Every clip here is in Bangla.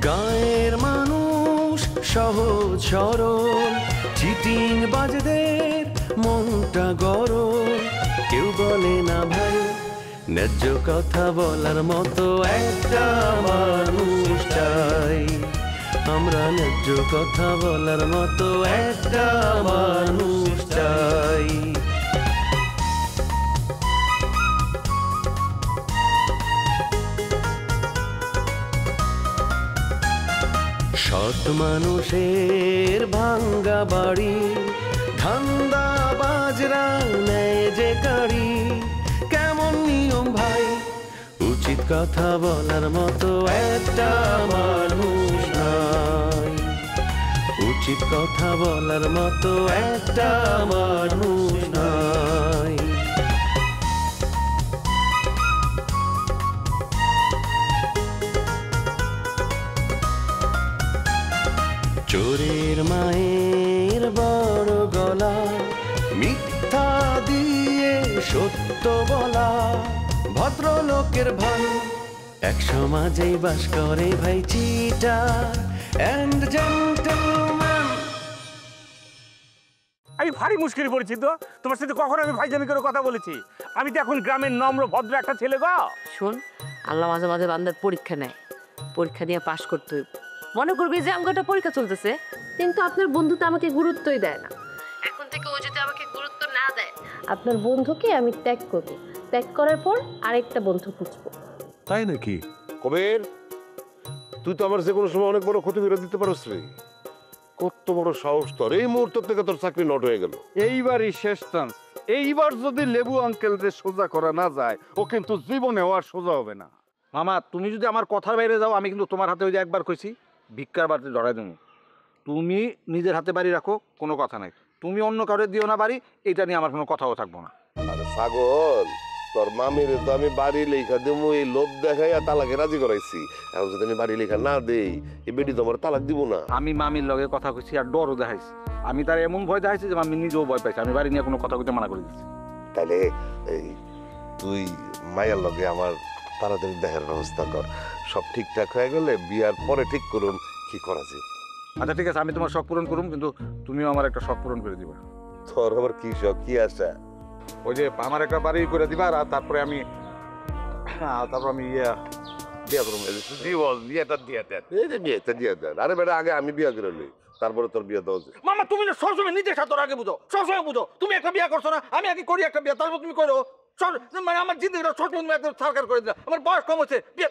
গায়ের মানুষ সহজ সরল, চিটিং বাজদের মনটা গরম। কেউ বলে না ভাই ন্যায্য কথা বলার মতো একটা মানুষ চাই। আমরা ন্যায্য কথা বলার মতো একটা মানুষ চাই। সৎ মানুষের ভাঙ্গা বাড়ি, ধান্দা বাজরা নেয় যে গাড়ি। কেমন নিয়ম ভাই, উচিত কথা বলার মতো একটা মানুষ নাই। উচিত কথা বলার মতো একটা মানুষ নাই। চোরের মায়ের বড় গলা, মিথ্যা দিয়ে সত্য বলা ভদ্রলোকের ভাই। এক সমাজেই বাস করে ভাই চিটার এন্ড জেন্টলম্যান। আমি ভারী মুশকিল পড়েছি তো। তোমার সাথে কখন আমি ভাইজামি করে কথা বলেছি? আমি তো এখন গ্রামের নম্র ভদ্র একটা ছেলে গো। শোন, আল্লাহ মাঝে মাঝে বান্দার পরীক্ষা নেয়, পরীক্ষা দিয়ে পাশ করতে হইব। মনে করবি যে আমাকে একটা পরীক্ষা চলতেছে, কিন্তু আপনার বন্ধু তো আমাকে গুরুত্বই দেয় না। এখন থেকে ও যদি আমাকে গুরুত্ব না দেয়, আপনার বন্ধুকে আমি ত্যাগ করব। ত্যাগ করার পর আরেকটা বন্ধু খুঁজবো। তাই নাকি? কবির, তুই তো আমার যে কোনো সময় অনেক বড় ক্ষতি করে দিতে পারস রে। কত বড় সাহস তোর! এই মুহূর্ত থেকে তোর চাকরি নট হয়ে গেল। এইবারই শেষ চান্স। এইবার যদি লেবু আঙ্কেলকে সোজা করা না যায়, ও কিন্তু জীবনেও আর সোজা হবে না। মামা, তুমি যদি আমার কথার বাইরে যাও, আমি কিন্তু তোমার হাতে ওই যে একবার কইছি ভিক্ষার বাড়িতে ধরাই দেবো। তুমি নিজের হাতে বাড়ি রাখো, কোনো কথা নাই। তুমি অন্য কাউরে দিও না বাড়ি, এটা নিয়ে আমার কোনো কথাও থাকবো না। আরে পাগল, তোর মামির তো আমি বাড়ি লেখা দেবো এই লোভ দেখাই আর তালাকে রাজি করাইছি। এখন যদি আমি বাড়ি লেখা না দেই, এই বেটি তো আমার তালাক দিব না। আমি মামির লগে কথা কইছি আর ডরও দেখাইছি। আমি তার এমন ভয় দেখাইছি যে মামি নিজেও ভয় পাইছে। আমি বাড়ি নিয়ে কোনো কথা কইতে মানা করে দিচ্ছি। তাহলে এই তুই মায়ের লগে আমার তাড়াতাড়ি দেখার ব্যবস্থা কর। সব ঠিকঠাক হয়ে গেলে বিয়ার পরে ঠিক করুন কি করা যায়। আচ্ছা ঠিক আছে, আমি তোমার শখ পূরণ করুম, কিন্তু তুমিও আমার একটা শখ পূরণ করে দিবা। তোর আবার কি শখ, কি আশা? ওই যে আমার একটা বাড়ি করে দিবা, আর তারপরে আমি বিয়া করুন। বিয়েটা দিয়ে দেন, এই যে বিয়েটা দিয়ে দেন। আরে বেটা, আগে আমি বিয়া করে লই, তারপরে তোর বিয়ে দেওয়া যায়। মামা, তুমি না সবসময় নিজের সাথে আগে বুঝো, সবসময় বুঝো। তুমি একটা বিয়ে করছো না, আমি আগে করি একটা বিয়ে, তারপর তুমি করো। মানে আমার জিন্দগিটা ছোট তুমি একদম সরকার করে দিলা। আমার বয়স কম হচ্ছে, বিয়ে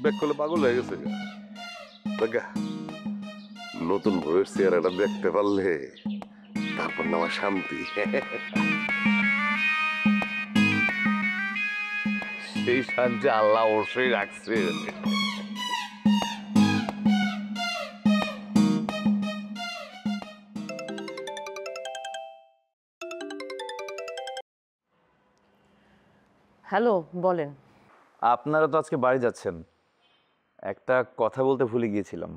ব্যাক করলে পাগল হয়ে গেছে। নতুন বউয়ের চেহারাটা দেখতে পারলে তারপর না আমার শান্তি। সেই শান্তি আল্লাহ অবশ্যই রাখছে। হ্যালো, বলেন। আপনারা তো আজকে বাড়ি যাচ্ছেন, একটা কথা বলতে ভুলে গিয়েছিলাম।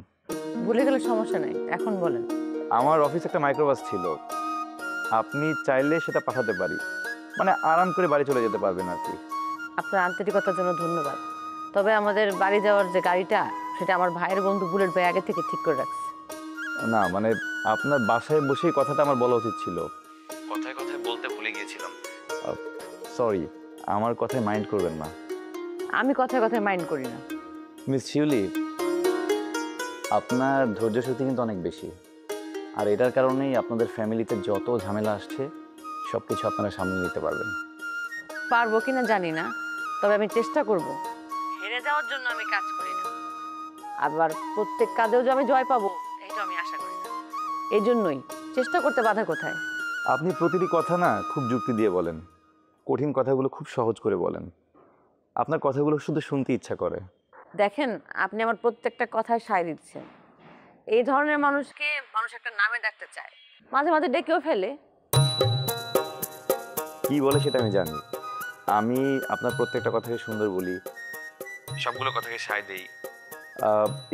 ভুলে গেলে সমস্যা নেই, এখন বলেন। আমার অফিসে একটা মাইক্রোবাস ছিল, আপনি চাইলে সেটা পাঠাতে পারি, মানে আরাম করে বাড়ি চলে যেতে পারবেন আর কি। আপনার আন্তরিকতার জন্য ধন্যবাদ। তবে আমাদের বাড়ি যাওয়ার যে গাড়িটা, সেটা আমার ভাইয়ের বন্ধু বুলেট ভাই আগে থেকে ঠিক করে রাখছে। না মানে আপনার বাসায় বসেই কথাটা আমার বলা উচিত ছিল, কথায় কথায় বলতে ভুলে গিয়েছিলাম। সরি, আমার কথায় মাইন্ড করবেন না। আমি কথায় কথায় মাইন্ড করি না। মিস শিউলি, আপনার ধৈর্য শক্তি কিন্তু অনেক বেশি, আর এটার কারণেই আপনাদের ফ্যামিলিতে যত ঝামেলা আসছে সব কিছু আপনারা সামনে নিতে পারবেন। পারবো কিনা জানি না, তবে আমি চেষ্টা করব। হেরে যাওয়ার জন্য আমি কাজ করি না, আবার প্রত্যেক কাজেও যে আমি জয় পাবো এটা আমি আশা করি না। এই জন্যই চেষ্টা করতে বাধা কোথায়? আপনি প্রতিটি কথা না খুব যুক্তি দিয়ে বলেন, কঠিন কথাগুলো খুব সহজ করে বলেন। আপনার কথাগুলো শুধু শুনতে ইচ্ছা করে। দেখেন, আপনি আমার প্রত্যেকটা কথায় সায় দিচ্ছেন। এই ধরনের মানুষকে মানুষ একটা নামে ডাকতে চায়, মাঝে মাঝে ডেকেও ফেলে। কি বলে সেটা আমি জানি। আমি আপনার প্রত্যেকটা কথাকে সুন্দর বলি, সবগুলো কথাকে সায় দেই।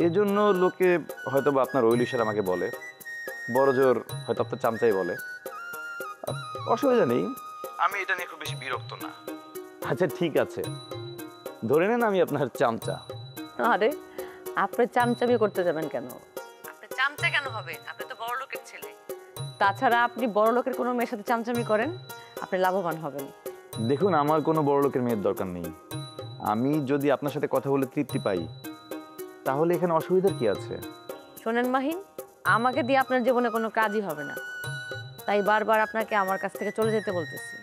এজন্য লোকে হয়তো বা আপনার ওইলিশার আমাকে বলে, বড় জোর হয়তো আপনার চামচাই বলে। অসুবিধা নেই, আমি এটা নিয়ে খুব বেশি বিরক্ত না। আচ্ছা ঠিক আছে, ধরে নেন আমি আপনার চামচা। আরে আপনি চামচামি করতে যাবেন কেন? আপনি চামচা কেন হবে? আপনি তো বড় লোকের ছেলে। তাছাড়া আপনি বড় লোকের কোনো মেয়ের সাথে চামচামি করেন, আপনি লাভবান হবেন। দেখুন, আমার কোনো বড় লোকের মেয়ের দরকার নেই। আমি যদি আপনার সাথে কথা বলে তৃপ্তি পাই, তাহলে এখানে অসুবিধার কি আছে? শোনেন মাহিন, আমাকে দিয়ে আপনার জীবনে কোনো কাজই হবে না, তাই বারবার আপনাকে আমার কাছ থেকে চলে যেতে বলতেছি,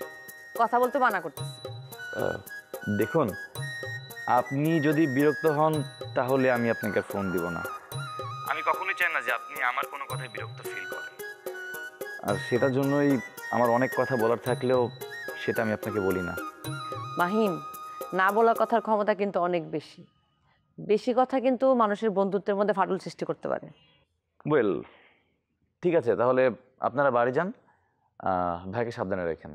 কথা বলতে মানা করতেছি। দেখুন, আপনি যদি বিরক্ত হন তাহলে আমি আপনাকে ফোন দিব না। আমি কখনোই চাই না যে আপনি আমার কোনো কথায় বিরক্ত ফিল করেন, আর সেটার জন্যই আমার অনেক কথা বলার থাকলেও সেটা আমি আপনাকে বলি না। মাহিন, না বলা কথার ক্ষমতা কিন্তু অনেক বেশি। বেশি কথা কিন্তু মানুষের বন্ধুত্বের মধ্যে ফাটল সৃষ্টি করতে পারে। ওয়েল, ঠিক আছে, তাহলে আপনারা বাড়ি যান, ভাইকে সাবধানে রাখেন।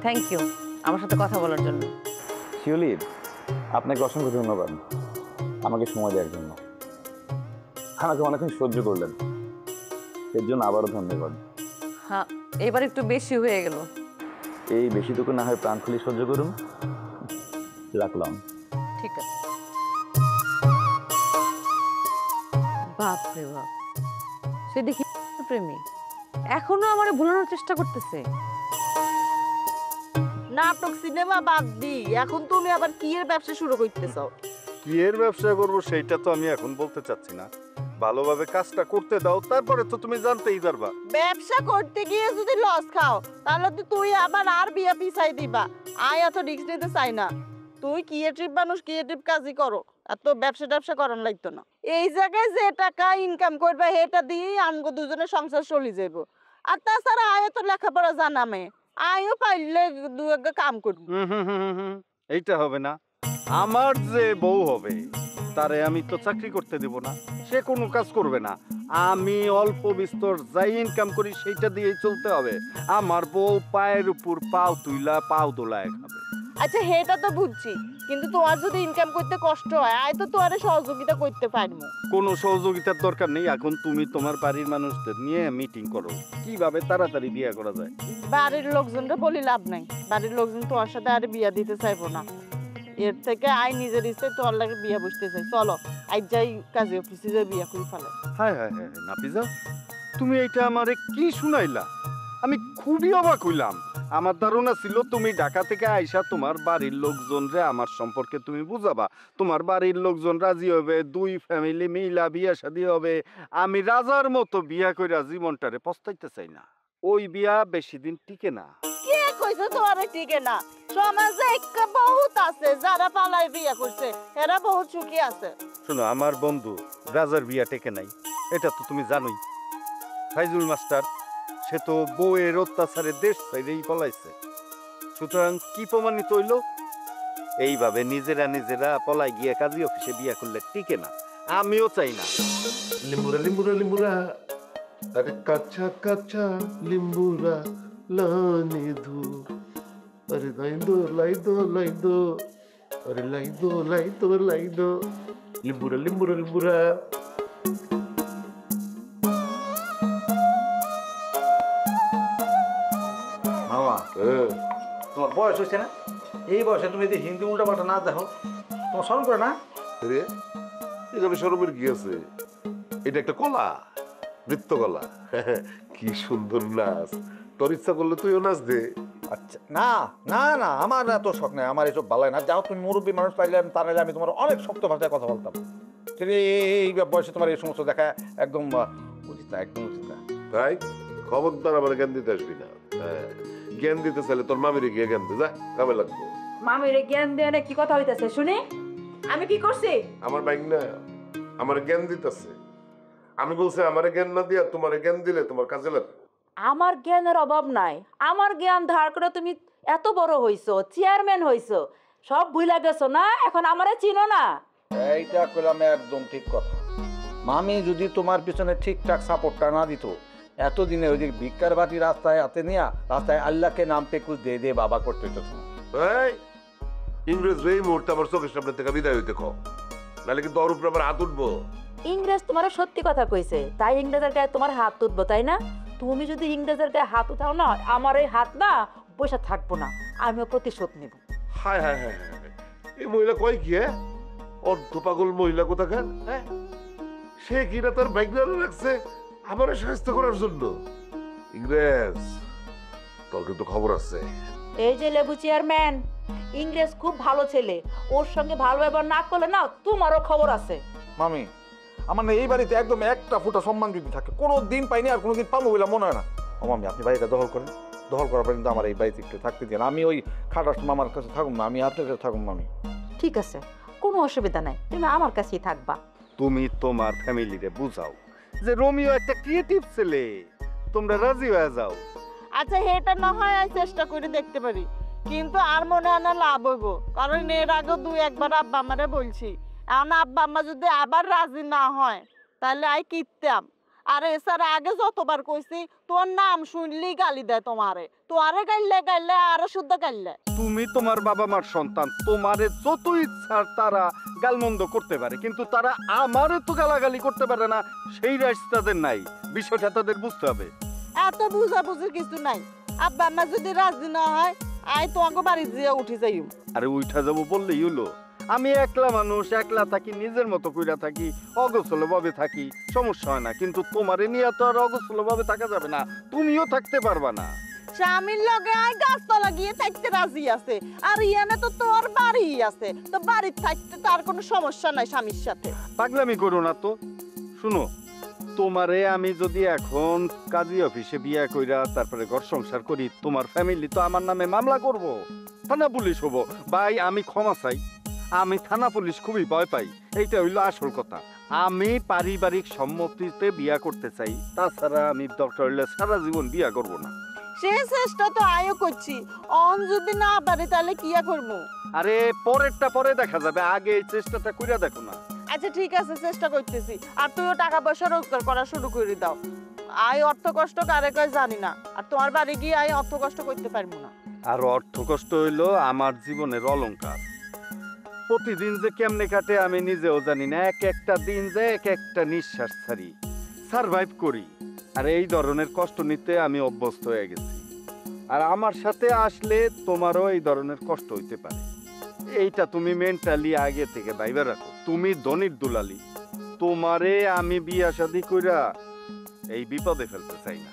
থ্যাংক ইউ আমার সাথে কথা বলার জন্য। শিউলি, আপনাকে অসংখ্য ধন্যবাদ আমাকে সময় দেওয়ার জন্য। আমাকে অনেকক্ষণ সহ্য করলেন, এর জন্য আবারও ধন্যবাদ। হ্যাঁ, এবার একটু বেশি হয়ে গেল। এই বেশিটুকু না হয় প্রাণ খুলে সহ্য করুন। রাখলাম। ঠিক আছে। বাপ রে বাপ, সে দেখি প্রেমী এখনো আমার ভুলানোর চেষ্টা করতেছে। নাটক সিনেমা বাদ দি, এখন তুমি আবার কি এর ব্যবসা শুরু করতে চাও? কি এর ব্যবসা করবো সেইটা তো আমি এখন বলতে চাচ্ছি না। ভালোভাবে কাজটা করতে দাও, তারপরে তো তুমি জানতেই পারবা। ব্যবসা করতে গিয়ে যদি লস খাও তাহলে তো তুই আবার আর বিয়া পিছাই দিবা। আয় এত রিস্ক নিতে চাই না। তুই ক্রিয়েটিভ মানুষ, ক্রিয়েটিভ কাজই করো, আর তো ব্যবসা করার লাগতো না। এই জায়গায় যে টাকা ইনকাম করবে সেটা দিয়েই আনগো দুজনের সংসার চলে যাব। আর তাছাড়া আয় তো লেখাপড়া জানামে, আয়ও পাইলে দু একটা কাম করবো। এইটা হবে না। আমার যে বউ হবে তারে আমি তো চাকরি করতে দেব না, সে কোনো কাজ করবে না। আমি অল্প বিস্তর যাই ইনকাম করি সেইটা দিয়েই চলতে হবে। আমার বউ পায়ের উপর পাও তুইলা পাও দোলায় খাবে। আচ্ছা সেটা তো বুঝছি, কিন্তু তোমার যদি ইনকাম করতে কষ্ট হয় আয় তো তোমার সহযোগিতা করতে পারবো। কোনো সহযোগিতার দরকার নেই। এখন তুমি তোমার বাড়ির মানুষদের নিয়ে মিটিং করো কিভাবে তাড়াতাড়ি বিয়ে করা যায়। বাড়ির লোকজনকে বলি লাভ নাই, বাড়ির লোকজন তোমার সাথে আর বিয়া দিতে চাইবো না। এর থেকে আই নিজের ইচ্ছে তোমার লাগে বিয়া বসতে চাই। চলো আজ যাই কাজে অফিসে যাই বিয়া করে ফেলে। হায় হায় হায় নাফিজা, তুমি এইটা আমারে কি শুনাইলা? আমি খুবই অবাক হইলাম। আমার ধারণা ছিল তুমি ঢাকা থেকে আইসা তোমার বাড়ির লোকজনরে আমার সম্পর্কে তুমি বুঝাবা, তোমার বাড়ির লোকজন রাজি হবে, দুই ফ্যামিলি মিলা বিয়া শাদী হবে। আমি রাজার মতো বিয়া কইরা জীবনটারে পস্তাইতে চাই না। ওই বিয়া বেশি দিন টিকে না। কে কইছে তোমার টিকে না? সমাজে একটা বহুত আছে যারা পালায় বিয়া করছে, এরা বহুত সুখী আছে। শোনো, আমার বন্ধু রাজার বিয়া টেকে নাই, এটা তো তুমি জানোই। ফাইজুল মাস্টার সে তো বউয়ের অত্যাচারে দেশ ছেড়েই পলাইছে। সুতরাং কি প্রমাণিত হইল? এইভাবে নিজেরা পলাই গিয়ে কাজী অফিসে বিয়া করলে টিকে না। আমিও চাই না। লিম্বুরা আরে কাঁচা লিম্বুরা লানে ধু আরে লাইদো আরে লাইদো লিম্বুরা মামা, তোমার বয়স হচ্ছে না? এই বয়সে তুমি যদি হিন্দি উল্টা পাল্টা না দেখো, তোমার স্মরণ করে না? রে এখানে শরমের কি আছে? এটা একটা কলা, নৃত্যকলা। কি সুন্দর নাচ! তোর ইচ্ছা করলে তুইও নাচ দে। আচ্ছা, না না না, আমার এত শখ নাই, আমার এসব ভালো না। যাও, তুমি মুরব্বী মানুষ পাইলে তা নাহলে আমি তোমার অনেক শক্ত ভাষায় কথা বলতাম। এই বয়সে তোমার এই সমস্ত দেখা একদম উচিত না, একদম উচিত না। ভাই খবরদার আমার জ্ঞান দিতে আসবি না। জ্ঞান দিতে চাইলে তোর মামিরে গিয়ে জ্ঞান দে, যা, কামে লাগবো। মামিরে জ্ঞান দেয়া না কি কথা হইতাছে শুনে? আমি কি করছি? আমার বাইক না আমার জ্ঞান দিতেছে। আমি বলছি আমার জ্ঞান না দিয়া তোমার জ্ঞান দিলে তোমার কাজে লাগবে। আমার জ্ঞানের অভাব নাই, আমার জ্ঞান ধার করে তুমি এত বড় হইছো, চেয়ারম্যান হইছো, সব ভুলা গেছো না? এখন আমারে চিনো না? এইটা করলাম একদম ঠিক কথা। মামি যদি তোমার পিছনে ঠিকঠাক সাপোর্টটা না দিত, এতদিনে ওই যে ভিক্ষার বাটি রাস্তায় হাতে নিয়ে রাস্তায় আল্লাহকে নাম পে কুছ দিয়ে বাবা করতে হইতো। এই ইংরেজ এই মুহূর্তে আমার চোখের সামনে থেকে বিদায় হইতে কও, নাহলে কিন্তু ওর উপরে আমার হাত উঠবো। ইংরেজ তোমার সত্যি কথা কইছে, তাই ইংরেজের গায়ে তোমার হাত তুলবো, তাই না? তুমি যদি ইংরেজের গায়ে হাত উঠাও না, আমার এই হাত না বসে থাকবো না, আমিও প্রতিশোধ নেব। হায় এই মহিলা কয় কি? হ্যাঁ, অর্ধ পাগল মহিলা কোথাকার। হ্যাঁ, সে কিনা তার ব্যাগনারে রাখছে আমার সাহায্য করার জন্য। ইংরেজ, তোর কিন্তু খবর আছে। এই যে লেবু চেয়ারম্যান, ইংরেজ খুব ভালো ছেলে, ওর সঙ্গে ভালো ব্যবহার না করলে না তোমারও খবর আছে। মামি, আমার না এই বাড়িতে একদম একটা ফুটা সম্মান যদি থাকে কোনো দিন পাইনি, আর কোনোদিন পাবো বলে মনে হয় না। ও মামি, আপনি বাড়িটা দখল করেন, দখল করার পর কিন্তু আমার এই বাড়িতে একটু থাকতে দিন। আমি ওই খাটাস মামার কাছে থাকুন না, আমি আপনার কাছে থাকুন মামি। ঠিক আছে, কোনো অসুবিধা নাই, তুমি আমার কাছেই থাকবা। তুমি তোমার ফ্যামিলিরে বুঝাও যে রোমিও একটা ক্রিয়েটিভ ছেলে, তোমরা রাজি হয়ে যাও। আচ্ছা, এটা না হয় আমি চেষ্টা করে দেখতে পারি, কিন্তু আর মনে হয় না লাভ হইব, কারণ এর আগে 2-1 বার আব্বা আমারে বলছি। এখন আব্বা আম্মা যদি আবার রাজি না হয় তাহলে আই কিনতাম। আর এছাড়া আগে যতবার কইছি তোর নাম শুনলেই গালি দেয় তোমারে, তোরে গাইলে গাইলে আরো শুদ্ধ গাইলে। তুমি তোমার বাবা মার সন্তান, তোমারে যত ইচ্ছা তারা গালমন্দ করতে পারে, কিন্তু তারা আমারে তো গালাগালি করতে পারে না, সেই রাইটস তাদের নাই। বিষয়টা তাদের বুঝতে হবে। এত বুঝাবুঝির কিছু নাই। আব্বা আম্মা যদি রাজি না হয় আই তোমাকে বাড়ি দিয়ে উঠে যাই। আরে উঠা যাবো বললেই হলো। আমি একলা মানুষ, একলা থাকি, নিজের মতো কইরা থাকি, অগোছল ভাবে থাকি, সমস্যা হয় না। কিন্তু তোমারে নিয়ে তো আর অগোছল ভাবে থাকা যাবে না, তুমিও থাকতে পারবা না। স্বামীর লগে আই গাছতলা গিয়ে থাকতে রাজি আছে, আর ইয়ানে তো তোর বাড়ি আছে, তো বাড়ি থাকতে তার কোনো সমস্যা নাই স্বামীর সাথে। পাগলামি করো না তো। শুনো, তোমারে আমি যদি এখন কাজী অফিসে বিয়া কইরা তারপরে ঘর সংসার করি, তোমার ফ্যামিলি তো আমার নামে মামলা করব, থানা পুলিশ হবো। ভাই, আমি ক্ষমা চাই, আমি থানা পুলিশ খুবই ভয় পাই। এইটা হইলো আসল কথা। আমি পারিবারিক সম্মতিতে বিয়া করতে চাই, তাছাড়া আমি দরকার হইলে সারা জীবন বিয়া করব না। সে চেষ্টা তো আয়ও করছি, অন যদি না পারি তাহলে কিয়া করবো? আরে পরেরটা পরে দেখা যাবে, আগে এই চেষ্টাটা কইরা দেখো না। আচ্ছা ঠিক আছে, চেষ্টা করতেছি। আর তুইও টাকা পয়সা রোজগার করা শুরু করে দাও। আই অর্থ কষ্ট কারে কয় জানি না, আর তোমার বাড়ি গিয়ে আই অর্থ কষ্ট করতে পারবো না। আর অর্থ কষ্ট হইলো আমার জীবনের অলংকার। প্রতিদিন যে কেমনে কাটে আমি নিজেও জানি না, এক একটা দিন যে এক একটা নিঃশ্বাস ছাড়ি, সারভাইভ করি। আর এই ধরনের কষ্ট নিতে আমি অভ্যস্ত হয়ে গেছি। আর আমার সাথে আসলে তোমারও এই ধরনের কষ্ট হইতে পারে, এইটা তুমি মেন্টালি আগে থেকে ভাইবা রাখো। তুমি ধনির দুলালি, তোমারে আমি বিয়া শাদী কইরা এই বিপদে ফেলতে চাই না।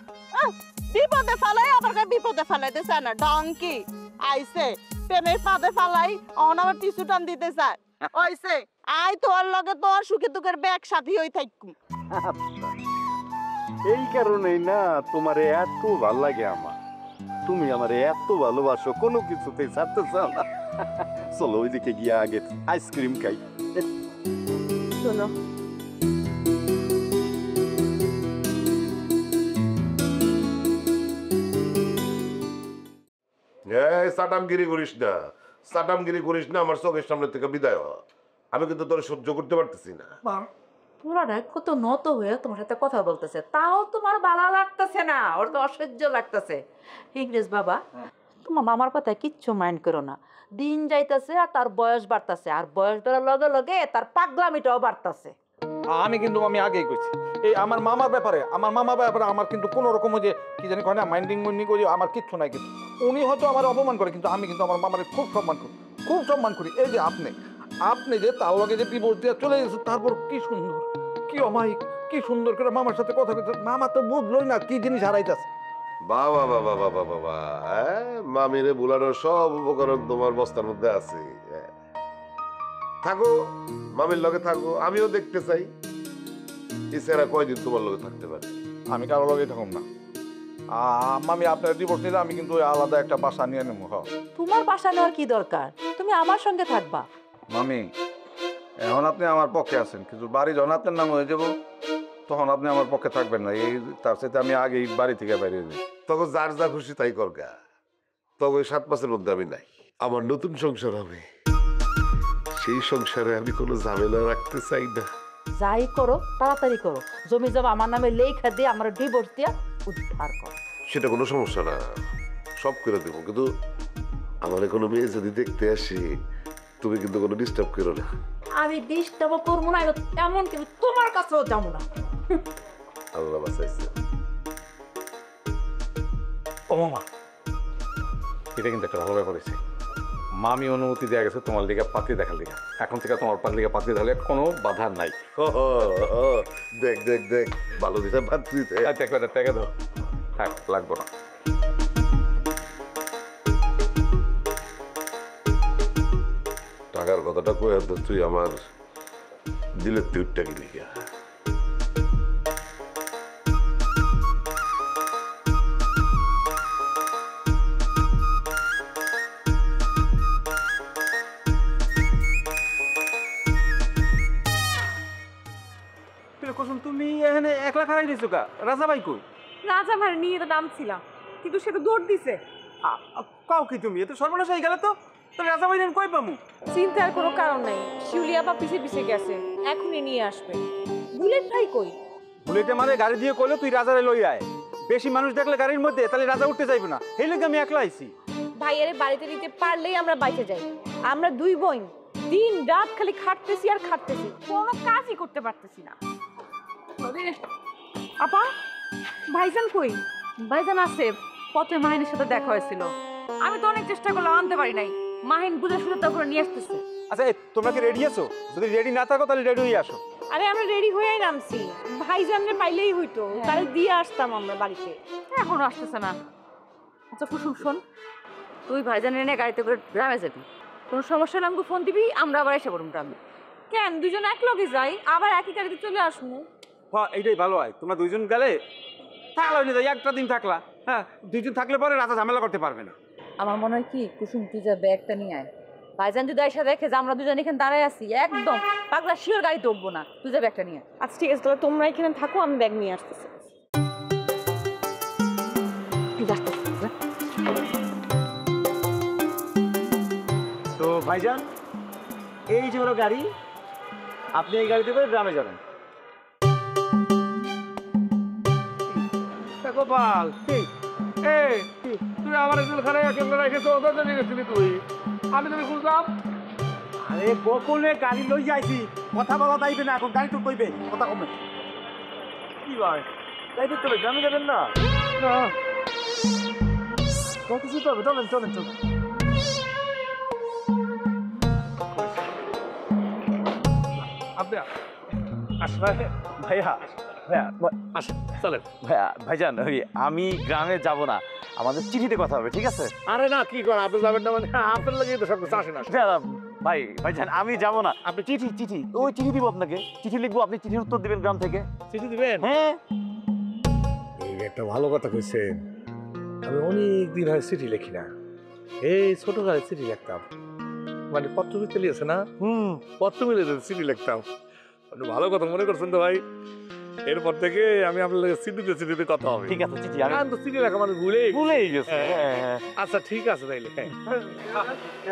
বিপদে ফালাই আবার বিপদে ফালাইতে চায় না, ডঙ্কি আইছে প্রেমের পাদে ফালাই অন আবার টিসু টান দিতে চায়। ওইছে আই তোর লগে তোর সুখে দুঃখের ব্যাগ সাথী হই থাকুম। আচ্ছা, এই কারণেই না তোমারে এত ভাল লাগে আমার। তুমি আমারে এত ভালোবাসো, কোনো কিছুতেই ছাড়তে চাও না। চলো ওইদিকে গিয়ে আগে আইসক্রিম খাই। শোনো, সাটামগিরি করিস না, সাটামগিরি করিস না, আমার চোখের সামনে থেকে বিদায় হ। আমি কিন্তু তোর সহ্য করতে পারতেছি না। পুরাটা কত নত হয়ে তোমার সাথে কথা বলতেছে, তাও তোমার ভালো লাগতেছে না, ওর তো অসহ্য লাগতেছে। ইংরেজ বাবা, তোমার মামার কথা কিচ্ছু মাইন্ড করো না। দিন যাইতেছে আর তার বয়স বাড়তেছে, আর বয়স বাড়ার লগে লগে তার পাগলামিটাও বাড়তেছে। আমি কিন্তু আমি আগেই কইছি, এই আমার মামার ব্যাপারে আমার কিন্তু কোনো রকম যে কি জানি কয় না মাইন্ডিং মাইন্ডিং করি, আমার কিচ্ছু নাই। কিন্তু উনি হয়তো আমার অপমান করে, কিন্তু আমি কিন্তু আমার মামারে খুব সম্মান করি, খুব সম্মান করি। এই যে আপনি যে তার লগে যে ডিভোর্স দিয়ে চলে গেছে, তারপর কি সুন্দর, কি অমায়িক, কি সুন্দর করে মামার সাথে কথা বলতে। মামা তো বুঝলোই না কি জিনিস হারাইতেছে। বাবা বাবা বাবা বাবা, মামিরে বুলানোর সব উপকরণ তোমার বস্তার মধ্যে আছে। থাকো, মামির লগে থাকো, আমিও দেখতে চাই এছাড়া কয়দিন তোমার লগে থাকতে পারে। আমি কারো লগেই থাকুম না। মামি আপনার ডিভোর্স নিলে আমি কিন্তু আলাদা একটা বাসা নিয়ে নেবো। তোমার বাসা নেওয়ার কি দরকার, তুমি আমার সঙ্গে থাকবা। মামি, এখন আপনি আমার পক্ষে আছেন, কিন্তু বাড়ি যখন আপনার নাম হয়ে যাব তখন আপনি আমার পক্ষে থাকবেন না। এই তার সাথে আমি আগেই বাড়ি থেকে বাইরে যাই। তখন যার যা খুশি তাই করগা, তখন ওই 7 মাসের মধ্যে আমি নাই। আমার নতুন সংসার হবে, সেই সংসারে আমি কোনো ঝামেলা রাখতে চাই না। যাই করো তাড়াতাড়ি করো, জমি জমা আমার নামে লেখা দিয়ে আমার ডিভোর্স দিয়া উদ্ধার করো। সেটা কোনো সমস্যা না, সব করে দেবো। কিন্তু আমার কোনো মেয়ে যদি দেখতে আসে, তুমি কিন্তু কোনো ডিস্টার্ব করো না। আমি ডিস্টার্ব করবো না, এমন কিন্তু তোমার কাছেও যাবো না। আল্লাহ বাঁচাইছে। ও মামা, এটা কিন্তু একটা ভালো ব্যাপার হয়েছে। মামি অনুমতি দেওয়া গেছে তোমার লিগে পাত্রী দেখার লিগে। এখন থেকে তোমার লিগে পাত্রী দেখালে কোনো বাধা নাই। দেখ দেখ দেখ ভালো দিতে পাত্রীতে। টাকা দাও, থাক লাগবো না। টাকার কথাটা কয়ে তো তুই আমার দিলের তিউটটা গেলি গিয়া। কুসুম তুমি এখানে একলা খারাই দিছো কা? রাজা ভাই কই? রাজা ভাই নিয়ে তো নামছিলাম, কিন্তু সে তো দৌড় দিছে। কাও কি তুমি? এত সর্বনাশ হয়ে গেল তো। তাহলে রাজা ভাই কই পামু? চিন্তার কোনো কারণ নাই, শিউলিয়া বা পিছে পিছে গেছে, এখনই নিয়ে আসবে। বুলেট ভাই কই? বুলেটে মানে গাড়ি দিয়ে কইলো তুই রাজারে লই আয়। বেশি মানুষ দেখলে গাড়ির মধ্যে তাহলে রাজা উঠতে যাইবে না, এই লোক আমি একলা আইছি। ভাইয়ারে বাড়িতে দিতে পারলেই আমরা বাইচে যাই। আমরা দুই বোন দিন রাত খালি খাটতেছি আর খাটতেছি, কোনো কাজই করতে পারতেছি না। আপা, ভাইজান কই? ভাইজান আছে, পথে মাহিনের সাথে দেখা হয়েছিল। আমি তো অনেক চেষ্টা করলাম, আনতে পারি নাই। মাহিন বুঝে শুনে তো করে নিয়ে আসতেছে। আচ্ছা তোমরা কি রেডি আছো? যদি রেডি না থাকো তাহলে রেডি হয়ে আসো। আরে আমরা রেডি হয়েই নামছি, ভাইজানরে পাইলেই হইতো, তাহলে দিয়ে আসতাম আমরা বাড়িতে। এখনো আসতেছে না। আচ্ছা কুসুম শোন, তুই ভাইজানের নিয়ে গাড়িতে করে গ্রামে যাবি। কোনো সমস্যা হলে আমাকে ফোন দিবি, আমরা আবার এসে পড়ুন গ্রামে। কেন দুজন এক লগে যাই, আবার একই গাড়িতে চলে আসবো? হ্যাঁ এইটাই ভালো হয়। তোমরা দুইজন গেলে থাকলা যাই, একটা দিন থাকলা। হ্যাঁ দুইজন থাকলে পরে রাজা ঝামেলা করতে পারবে না। আমার মনে হয় কি কুসুম তুই যা ব্যাগটা নিয়ে আয়। ভাইজান যদি এসে দেখে যে আমরা দুজন এখানে দাঁড়ায় আছি, একদম পাগলা শিওর গাড়িতে উঠবো না। তুই যা ব্যাগটা নিয়ে আয়। আচ্ছা ঠিক আছে, তাহলে তোমরা এখানে থাকো, আমি ব্যাগ নিয়ে আসতেছি। তো ভাইজান এই যে হলো গাড়ি, আপনি এই গাড়িতে করে গ্রামে যাবেন। গোপাল তুই আমার জেলখানে একেবারে রেখেছো, ওদের জন্য গেছিলি তুই, আমি তোকে খুঁজলাম। আরে বকুলে গাড়ি লই যাইছি, কথা বলা যাইবে না এখন, গাড়ি তো কইবে কথা কমে। কি ভাই গাড়ি তো গ্রামে যাবেন না? কত কিছু হবে, চলেন চলেন চলেন। আপনি আসলে ভাইয়া ভাইয়া আসেন চলেন। ভাইয়া ভাইজান ওই আমি গ্রামে যাব না, আমাদের চিঠিতে কথা হবে, ঠিক আছে? আরে না কি করেন আপনি যাবেন না মানে আপনার লাগে তো সব কিছু আসে না। ভাই ভাইজান আমি যাব না। আপনি চিঠি চিঠি ওই চিঠি দিব আপনাকে, চিঠি লিখবো, আপনি চিঠির উত্তর দিবেন গ্রাম থেকে। চিঠি দিবেন? হ্যাঁ এই একটা ভালো কথা কইছেন। আমি অনেক দিন হয় চিঠি লিখি না, এই ছোটকালে চিঠি লিখতাম, মানে পত্র মিলে আছে না, পত্র মিলে চিঠি লিখতাম। ভালো কথা মনে করছেন তো ভাই, এরপর থেকে আমি আপনার লাগে চিঠিতে কথা হবে। ঠিক আছে চিঠি আমি তো চিঠি লেখা মানে ভুলেই গেছে। আচ্ছা ঠিক আছে তাইলে।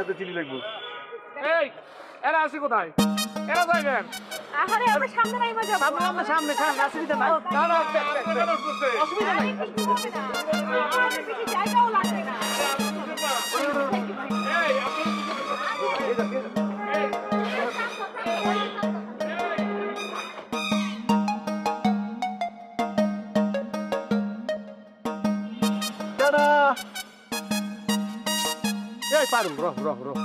এত চিঠি লিখবো। এই এরা আসে কোথায়? এরা যাইবেন? আরে আমরা সামনে নাইবা যাব। আমরা সামনে সামনে অসুবিধা নাই। না না অসুবিধা নাই। আমাদের বেশি জায়গাও লাগবে না। এই আপনি পারুম রহ রহ রহ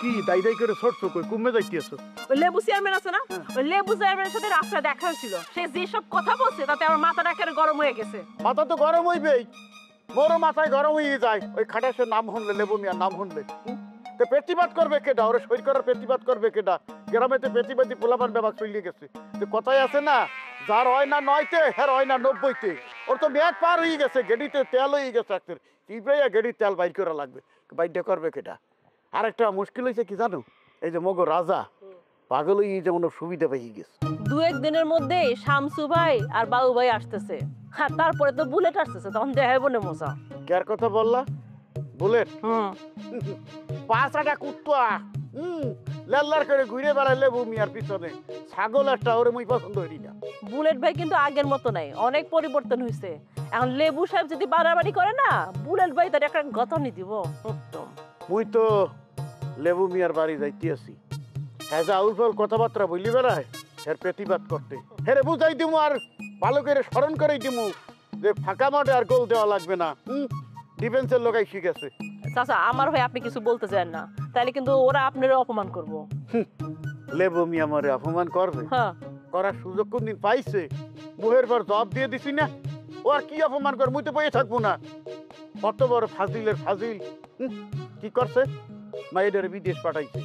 কি দাই দাই করে ছোটছো কই কুমে যাইতেছো? ওই লেবু চেয়ারম্যান আছে না, ওই লেবু চেয়ারম্যানের সাথে রাস্তায় দেখা হয়েছিল। সে যেসব কথা বলছে তাতে আমার মাথাটা একেবারে গরম হয়ে গেছে। মাথা তো গরম হইবেই, বড় মাথায় গরম হয়ে যায় ওই খাটাসের নাম শুনলে, লেবু মিয়ার নাম শুনলে। তো পেটিবাদ করবে কেডা? ওরা শরীর করার পেটিবাদ করবে কেডা? গ্রামেতে পেটিবাদি পোলাপান ব্যাপার চলিয়ে গেছে। তো কথাই আছে না, যার হয় না 9তে হের হয় না 90তে। ওর তো ব্যাগ পার হয়ে গেছে, গেডিতে তেল হয়ে গেছে। একটা চিপড়াইয়া গেডির তেল বাইর করা লাগবে, বাইরটা করবে কেডা? আরেকটা মুশকিল হয়েছে কি জানো, এই যে মগো রাজা পাগল হয়ে যেমন সুবিধা পেয়ে গেছে। 2-1 দিনের মধ্যে শামসু ভাই আর বাবু ভাই আসতেছে, আর তারপরে তো বুলেট আসতেছে, তখন দেখা হবে না মজা। কার কথা বললা? বুলেট? পাঁচটা কুত্তা লাল্লার করে ঘুরে বেড়ায় লেবু মিয়ার পিছনে, ছাগল একটা, ওরে মুই পছন্দ করি না। বুলেট ভাই কিন্তু আগের মতো নাই, অনেক পরিবর্তন হয়েছে। এখন লেবু সাহেব যদি বাড়াবাড়ি করে না, বুলেট ভাই তার একটা গতনি দিব একদম। মুই তো লেবু মিয়ার বাড়ি যাইতে আছি, হ্যাঁ যা উল্ফল কথাবার্তা বলি বেড়ায়, এর প্রতিবাদ করতে হেরে বুঝাই দিমু, আর ভালো করে স্মরণ করেই দিমু যে ফাঁকা মাঠে আর গোল দেওয়া লাগবে না। ডিফেন্সের লোকাই শিখেছে। চাচা আমার ভাই আপনি কিছু বলতে চান না, তাহলে কিন্তু ওরা আপনারও অপমান করবো। লেবু মিয়া আমারে অপমান করবে? হ্যাঁ, করার সুযোগ কোনদিন পাইছে? মুহের পর জবাব দিয়ে দিছি না, ও আর কি অপমান করে? মুই তো বয়ে থাকবো না। কত বড় ফাজিলের ফাজিল। কি করছে? মাইডারে বিদেশ পাঠাইছে,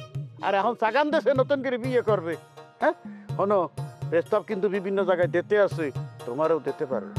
আর এখন সাগান দেশে নতুন করে বিয়ে করবে। হ্যাঁ, শোনো, প্রস্তাব কিন্তু বিভিন্ন জায়গায় দিতে আছে, তোমারও দিতে পারবে।